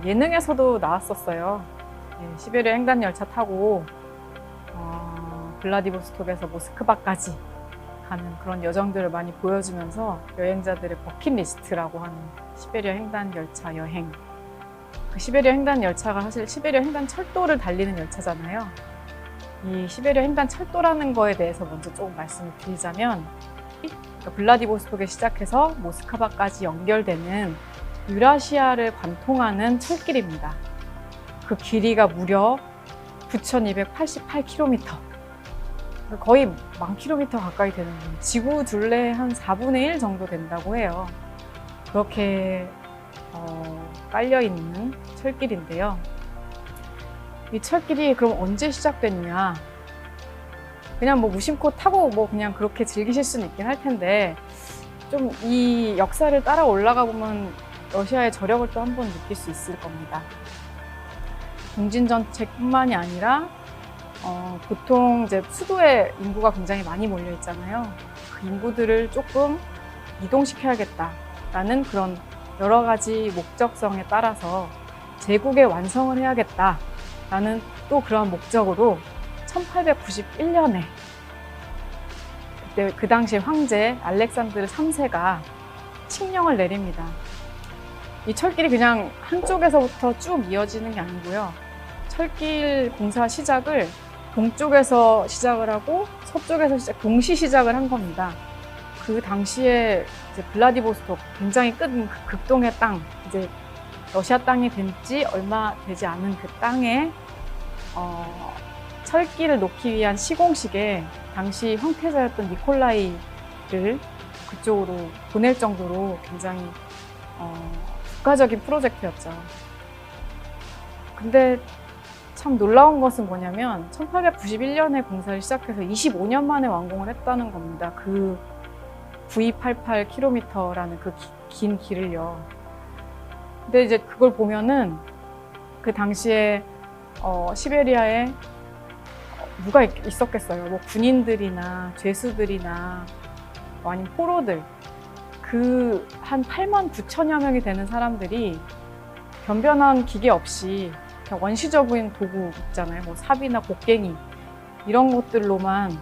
예능에서도 나왔었어요. 시베리아 횡단열차 타고 블라디보스톡에서 모스크바까지 가는 그런 여정들을 많이 보여주면서 여행자들의 버킷리스트라고 하는 시베리아 횡단열차 여행. 그 시베리아 횡단열차가 사실 시베리아 횡단철도를 달리는 열차잖아요. 이 시베리아 횡단철도라는 거에 대해서 먼저 조금 말씀을 드리자면, 블라디보스톡에 시작해서 모스크바까지 연결되는 유라시아를 관통하는 철길입니다. 그 길이가 무려 9,288km. 거의 10,000km 가까이 되는 거예요. 지구 둘레의 한 4분의 1 정도 된다고 해요. 그렇게 깔려있는 철길인데요. 이 철길이 그럼 언제 시작됐냐? 그냥 뭐 무심코 타고 뭐 그냥 그렇게 즐기실 수는 있긴 할 텐데, 좀 이 역사를 따라 올라가 보면 러시아의 저력을 또 한번 느낄 수 있을 겁니다. 공진정책뿐만이 아니라 보통 이제 수도에 인구가 굉장히 많이 몰려 있잖아요. 그 인구들을 조금 이동시켜야겠다라는 그런 여러 가지 목적성에 따라서 제국의 완성을 해야겠다라는 또 그런 목적으로 1891년에 그때 그 당시 황제 알렉산드르 3세가 칙령을 내립니다. 이 철길이 그냥 한쪽에서부터 쭉 이어지는 게 아니고요. 철길 공사 시작을 동쪽에서 시작을 하고 서쪽에서 동시 시작을 한 겁니다. 그 당시에 이제 블라디보스톡, 굉장히 극동의 땅, 이제 러시아 땅이 된 지 얼마 되지 않은 그 땅에 철길을 놓기 위한 시공식에 당시 황태자였던 니콜라이를 그쪽으로 보낼 정도로 굉장히 국가적인 프로젝트였죠. 근데 참 놀라운 것은 뭐냐면 1891년에 공사를 시작해서 25년 만에 완공을 했다는 겁니다. 그 9288km라는 그 긴 길을요. 근데 이제 그걸 보면은 그 당시에 시베리아에 누가 있었겠어요. 뭐 군인들이나 죄수들이나 아니면 포로들, 그 한 89,000여 명이 되는 사람들이 변변한 기계 없이 그냥 원시적인 도구 있잖아요. 뭐 삽이나 곡괭이 이런 것들로만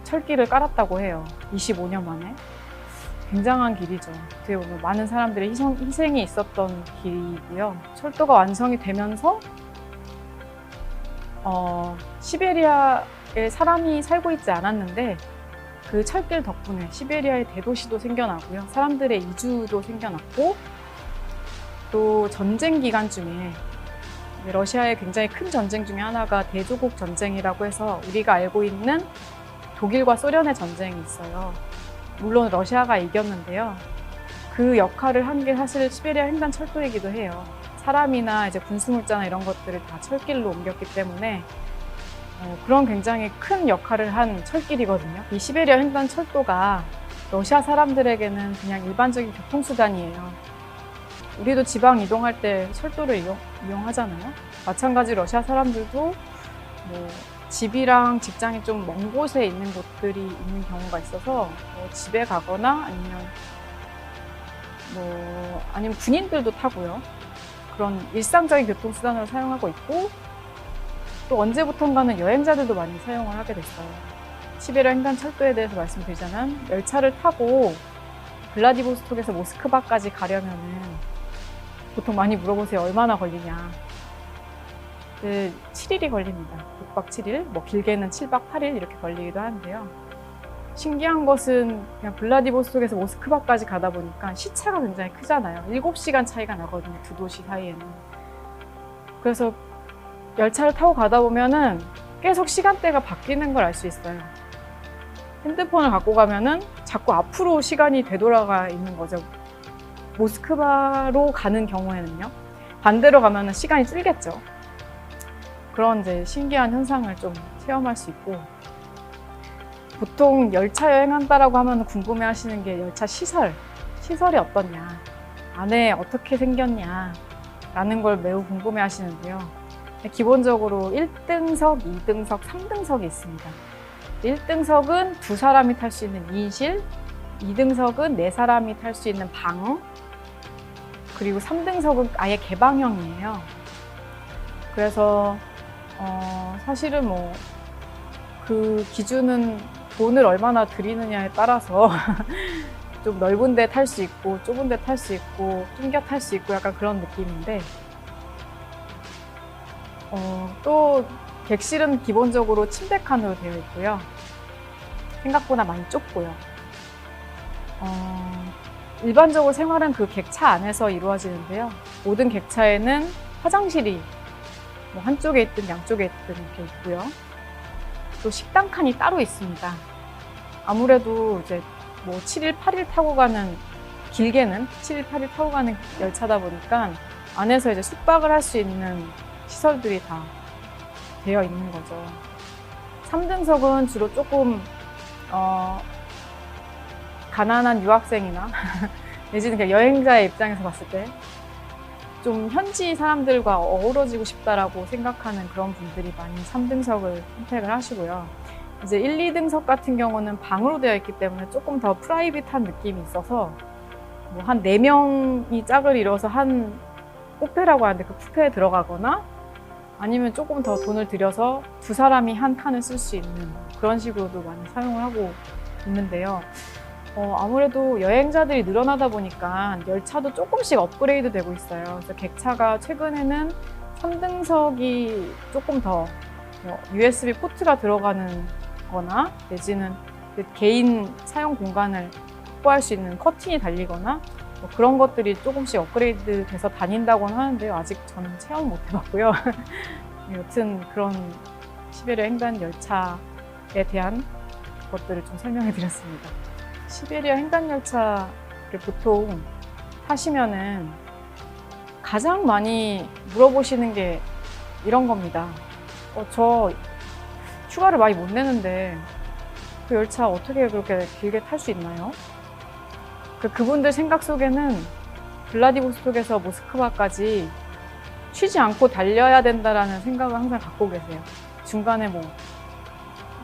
철길을 깔았다고 해요. 25년 만에. 굉장한 길이죠. 어떻게 보면 많은 사람들의 희생이 있었던 길이고요. 철도가 완성이 되면서 시베리아에 사람이 살고 있지 않았는데 그 철길 덕분에 시베리아의 대도시도 생겨나고요. 사람들의 이주도 생겨났고, 또 전쟁 기간 중에 러시아의 굉장히 큰 전쟁 중에 하나가 대조국 전쟁이라고 해서 우리가 알고 있는 독일과 소련의 전쟁이 있어요. 물론 러시아가 이겼는데요. 그 역할을 한 게 사실 시베리아 횡단철도이기도 해요. 사람이나 이제 군수물자나 이런 것들을 다 철길로 옮겼기 때문에 그런 굉장히 큰 역할을 한 철길이거든요. 이 시베리아 횡단철도가 러시아 사람들에게는 그냥 일반적인 교통수단이에요. 우리도 지방 이동할 때 철도를 이용하잖아요. 마찬가지로 러시아 사람들도 뭐 집이랑 직장이 좀 먼 곳에 있는 곳들이 있는 경우가 있어서 집에 가거나 아니면 군인들도 타고요. 그런 일상적인 교통수단으로 사용하고 있고, 또 언제부턴가는 여행자들도 많이 사용을 하게 됐어요. 시베리아 횡단철도에 대해서 말씀드리자면 열차를 타고 블라디보스톡에서 모스크바까지 가려면은 보통 많이 물어보세요. 얼마나 걸리냐. 7일이 걸립니다. 6박 7일, 뭐 길게는 7박 8일 이렇게 걸리기도 하는데요. 신기한 것은 그냥 블라디보스톡에서 모스크바까지 가다 보니까 시차가 굉장히 크잖아요. 7시간 차이가 나거든요. 두 도시 사이에는. 그래서 열차를 타고 가다 보면은 계속 시간대가 바뀌는 걸 알 수 있어요. 핸드폰을 갖고 가면은 자꾸 앞으로 시간이 되돌아가 있는 거죠. 모스크바로 가는 경우에는요. 반대로 가면은 시간이 줄겠죠. 그런 이제 신기한 현상을 좀 체험할 수 있고, 보통 열차 여행한다라고 하면 궁금해 하시는 게 열차 시설이 어떻냐, 안에 어떻게 생겼냐 라는 걸 매우 궁금해 하시는데요. 기본적으로 1등석, 2등석, 3등석이 있습니다. 1등석은 2사람이 탈 수 있는 2인실, 2등석은 4사람이 탈 수 있는 방, 그리고 3등석은 아예 개방형이에요. 그래서 사실은 뭐 그 기준은 돈을 얼마나 들이느냐에 따라서 좀 넓은 데 탈 수 있고 좁은 데 탈 수 있고 낑겨 탈 수 있고 약간 그런 느낌인데, 또 객실은 기본적으로 침대 칸으로 되어 있고요. 생각보다 많이 좁고요. 일반적으로 생활은 그 객차 안에서 이루어지는데요. 모든 객차에는 화장실이 뭐 한쪽에 있든 양쪽에 있든 이렇게 있고요. 또 식당 칸이 따로 있습니다. 아무래도 이제 뭐 7일, 8일 타고 가는, 길게는 7일, 8일 타고 가는 열차다 보니까 안에서 이제 숙박을 할 수 있는 시설들이 다 되어 있는 거죠. 3등석은 주로 조금 가난한 유학생이나 내지는 그냥 여행자의 입장에서 봤을 때 좀 현지 사람들과 어우러지고 싶다라고 생각하는 그런 분들이 많이 3등석을 선택을 하시고요. 이제 1, 2등석 같은 경우는 방으로 되어 있기 때문에 조금 더 프라이빗한 느낌이 있어서 뭐 한 4명이 짝을 이뤄서 한 뷔페라고 하는데 그 뷔페에 들어가거나 아니면 조금 더 돈을 들여서 2사람이 한 칸을 쓸 수 있는 그런 식으로도 많이 사용을 하고 있는데요. 아무래도 여행자들이 늘어나다 보니까 열차도 조금씩 업그레이드 되고 있어요. 그래서 객차가 최근에는 3등석이 조금 더 USB 포트가 들어가는 거나 내지는 개인 사용 공간을 확보할 수 있는 커튼이 달리거나 뭐 그런 것들이 조금씩 업그레이드 돼서 다닌다고는 하는데요. 아직 저는 체험 못 해봤고요. 여튼 그런 시베리아 횡단 열차에 대한 것들을 좀 설명해 드렸습니다. 시베리아 횡단 열차를 보통 타시면은 가장 많이 물어보시는 게 이런 겁니다. 저 휴가를 많이 못 내는데 그 열차 어떻게 그렇게 길게 탈 수 있나요? 그분들 생각 속에는 블라디보스톡에서 모스크바까지 쉬지 않고 달려야 된다라는 생각을 항상 갖고 계세요. 중간에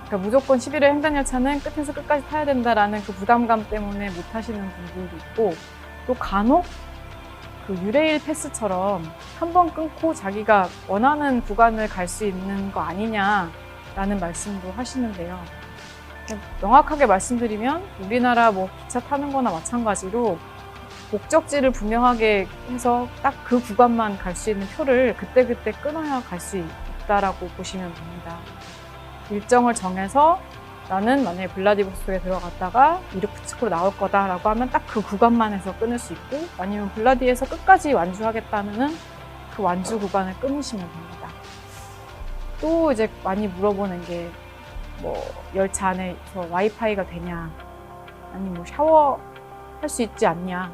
그러니까 무조건 시베리아 횡단열차는 끝에서 끝까지 타야 된다라는 그 부담감 때문에 못 타시는 분들도 있고, 또 간혹 그 유레일 패스처럼 한 번 끊고 자기가 원하는 구간을 갈 수 있는 거 아니냐라는 말씀도 하시는데요. 명확하게 말씀드리면 우리나라 뭐 기차 타는 거나 마찬가지로 목적지를 분명하게 해서 딱 그 구간만 갈 수 있는 표를 그때그때 끊어야 갈 수 있다라고 보시면 됩니다. 일정을 정해서 나는 만약에 블라디보스톡에 들어갔다가 이르쿠츠크로 나올 거다라고 하면 딱 그 구간만 해서 끊을 수 있고, 아니면 블라디에서 끝까지 완주하겠다면은 그 완주 구간을 끊으시면 됩니다. 또 이제 많이 물어보는 게 뭐 열차 안에서 와이파이가 되냐, 아니면 뭐 샤워 할 수 있지 않냐.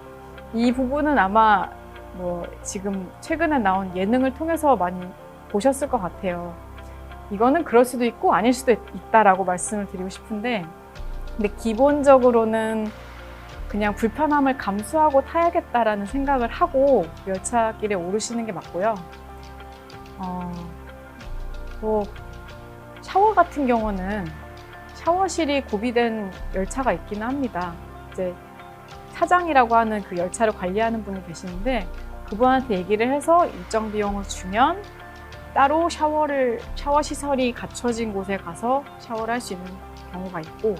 이 부분은 아마 뭐 지금 최근에 나온 예능을 통해서 많이 보셨을 것 같아요. 이거는 그럴 수도 있고 아닐 수도 있다라고 말씀을 드리고 싶은데, 근데 기본적으로는 그냥 불편함을 감수하고 타야겠다라는 생각을 하고 열차길에 오르시는 게 맞고요. 뭐 샤워 같은 경우는 샤워실이 구비된 열차가 있기는 합니다. 이제 차장이라고 하는 그 열차를 관리하는 분이 계시는데 그분한테 얘기를 해서 일정 비용을 주면 따로 샤워 시설이 갖춰진 곳에 가서 샤워를 할 수 있는 경우가 있고,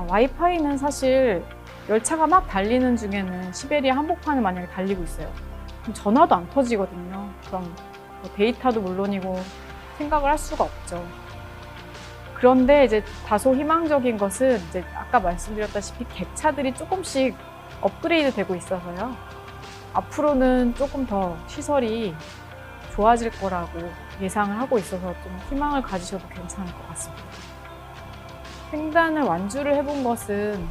와이파이는 사실 열차가 막 달리는 중에는 시베리아 한복판을 만약에 달리고 있어요. 그럼 전화도 안 터지거든요. 그럼 뭐 데이터도 물론이고 생각을 할 수가 없죠. 그런데 이제 다소 희망적인 것은 이제 아까 말씀드렸다시피 객차들이 조금씩 업그레이드 되고 있어서요. 앞으로는 조금 더 시설이 좋아질 거라고 예상을 하고 있어서 좀 희망을 가지셔도 괜찮을 것 같습니다. 횡단을 완주를 해본 것은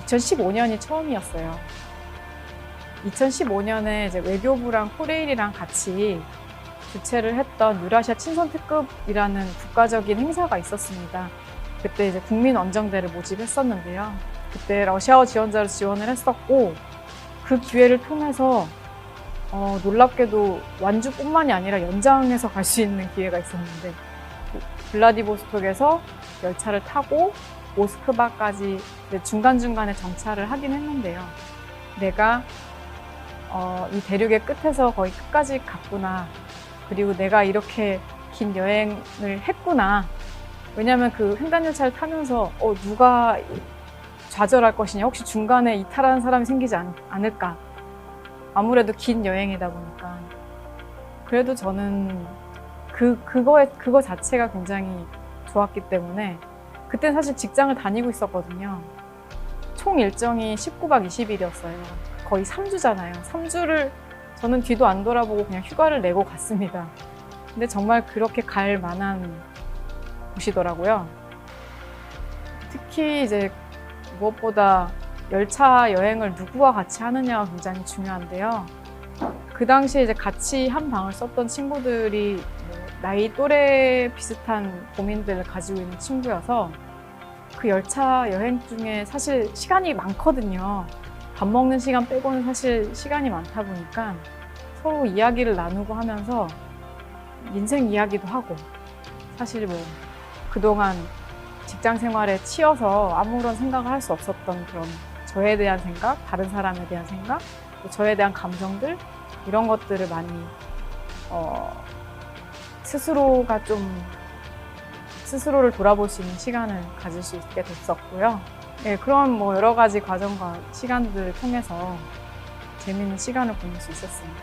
2015년이 처음이었어요. 2015년에 이제 외교부랑 코레일이랑 같이 주최를 했던 유라시아 친선 특급이라는 국가적인 행사가 있었습니다. 그때 이제 국민 원정대를 모집했었는데요. 그때 러시아어 지원자로 지원을 했었고, 그 기회를 통해서 놀랍게도 완주뿐만이 아니라 연장해서 갈 수 있는 기회가 있었는데, 블라디보스톡에서 열차를 타고 모스크바까지 중간중간에 정차를 하긴 했는데요. 내가 이 대륙의 끝에서 거의 끝까지 갔구나. 그리고 내가 이렇게 긴 여행을 했구나. 왜냐하면 그 횡단열차를 타면서 누가 좌절할 것이냐, 혹시 중간에 이탈하는 사람이 생기지 않을까. 아무래도 긴 여행이다 보니까. 그래도 저는 그거 자체가 굉장히 좋았기 때문에 그때 사실 직장을 다니고 있었거든요. 총 일정이 19박 20일이었어요. 거의 3주잖아요. 3주를 저는 뒤도 안 돌아보고 그냥 휴가를 내고 갔습니다. 근데 정말 그렇게 갈 만한 곳이더라고요. 특히 이제 무엇보다 열차 여행을 누구와 같이 하느냐가 굉장히 중요한데요. 그 당시에 이제 같이 한 방을 썼던 친구들이 나이 또래 비슷한 고민들을 가지고 있는 친구여서 그 열차 여행 중에 사실 시간이 많거든요. 밥 먹는 시간 빼고는 사실 시간이 많다 보니까 서로 이야기를 나누고 하면서 인생 이야기도 하고, 사실 뭐 그동안 직장 생활에 치여서 아무런 생각을 할 수 없었던 그런 저에 대한 생각, 다른 사람에 대한 생각, 또 저에 대한 감정들, 이런 것들을 많이 스스로를 돌아볼 수 있는 시간을 가질 수 있게 됐었고요. 네, 그런 뭐 여러 가지 과정과 시간들을 통해서 재미있는 시간을 보낼 수 있었습니다.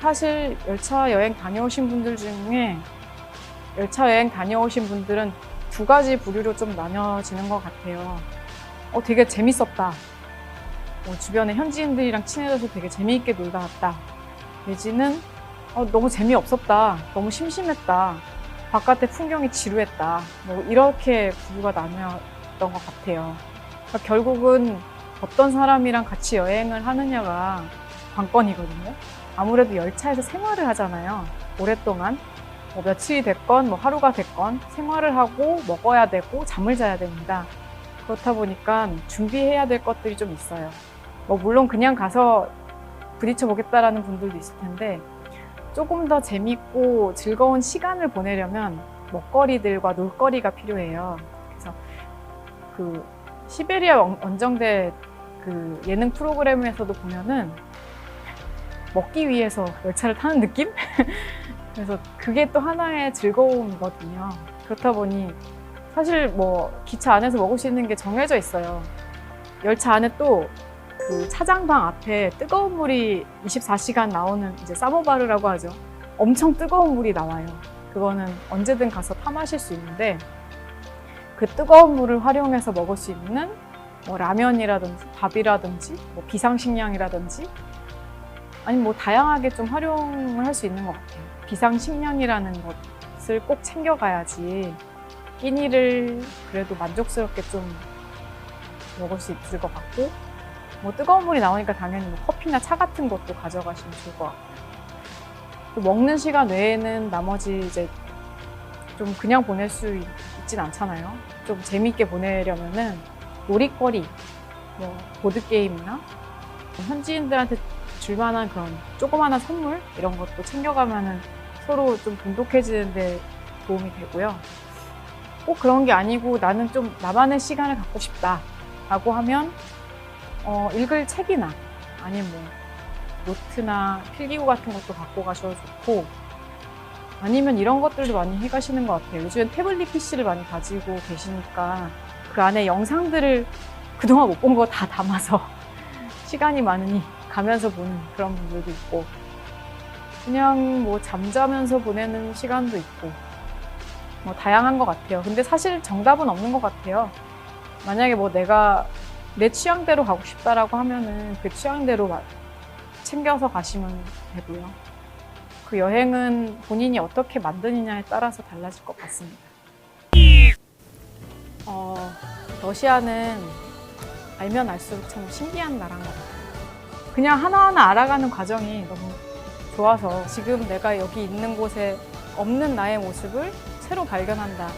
사실 열차 여행 다녀오신 분들 중에 열차 여행 다녀오신 분들은 두 가지 부류로 좀 나뉘어지는 것 같아요. 되게 재밌었다. 주변에 현지인들이랑 친해져서 되게 재미있게 놀다 왔다. 내지는 너무 재미없었다. 너무 심심했다. 바깥의 풍경이 지루했다. 뭐 이렇게 부류가 나뉘었던 것 같아요. 그러니까 결국은 어떤 사람이랑 같이 여행을 하느냐가 관건이거든요. 아무래도 열차에서 생활을 하잖아요. 오랫동안. 뭐 며칠이 됐건 뭐 하루가 됐건 생활을 하고 먹어야 되고 잠을 자야 됩니다. 그렇다 보니까 준비해야 될 것들이 좀 있어요. 뭐 물론 그냥 가서 부딪혀 보겠다라는 분들도 있을 텐데 조금 더 재밌고 즐거운 시간을 보내려면 먹거리들과 놀거리가 필요해요. 그래서 그 시베리아 원정대 그 예능 프로그램에서도 보면은 먹기 위해서 열차를 타는 느낌? 그래서 그게 또 하나의 즐거움이거든요. 그렇다 보니 사실 뭐 기차 안에서 먹을 수 있는 게 정해져 있어요. 열차 안에 또 그 차장방 앞에 뜨거운 물이 24시간 나오는 이제 사모바르라고 하죠. 엄청 뜨거운 물이 나와요. 그거는 언제든 가서 타 마실 수 있는데 그 뜨거운 물을 활용해서 먹을 수 있는 뭐 라면이라든지 밥이라든지 뭐 비상식량이라든지 아니면 뭐 다양하게 좀 활용을 할 수 있는 것 같아요. 비상식량이라는 것을 꼭 챙겨가야지 끼니를 그래도 만족스럽게 좀 먹을 수 있을 것 같고, 뭐 뜨거운 물이 나오니까 당연히 뭐 커피나 차 같은 것도 가져가시면 좋을 것 같고요. 또 먹는 시간 외에는 나머지 이제 좀 그냥 보낼 수 있진 않잖아요. 좀 재미있게 보내려면은 놀이거리, 뭐 보드게임이나 현지인들한테 줄 만한 그런 조그마한 선물 이런 것도 챙겨가면은 서로 좀 돈독해지는 데 도움이 되고요. 꼭 그런 게 아니고 나는 좀 나만의 시간을 갖고 싶다 라고 하면 읽을 책이나 아니면 뭐 노트나 필기구 같은 것도 갖고 가셔도 좋고, 아니면 이런 것들도 많이 해가시는 것 같아요. 요즘엔 태블릿 PC를 많이 가지고 계시니까 그 안에 영상들을 그동안 못 본 거 다 담아서 시간이 많으니 가면서 보는 그런 분들도 있고, 그냥 뭐 잠자면서 보내는 시간도 있고, 뭐 다양한 것 같아요. 근데 사실 정답은 없는 것 같아요. 만약에 뭐 내가 내 취향대로 가고 싶다라고 하면은 그 취향대로 챙겨서 가시면 되고요. 그 여행은 본인이 어떻게 만드느냐에 따라서 달라질 것 같습니다. 러시아는 알면 알수록 참 신기한 나라인 것 같아요. 그냥 하나하나 알아가는 과정이 너무 좋아서 지금 내가 여기 있는 곳에 없는 나의 모습을 새로 발견한다.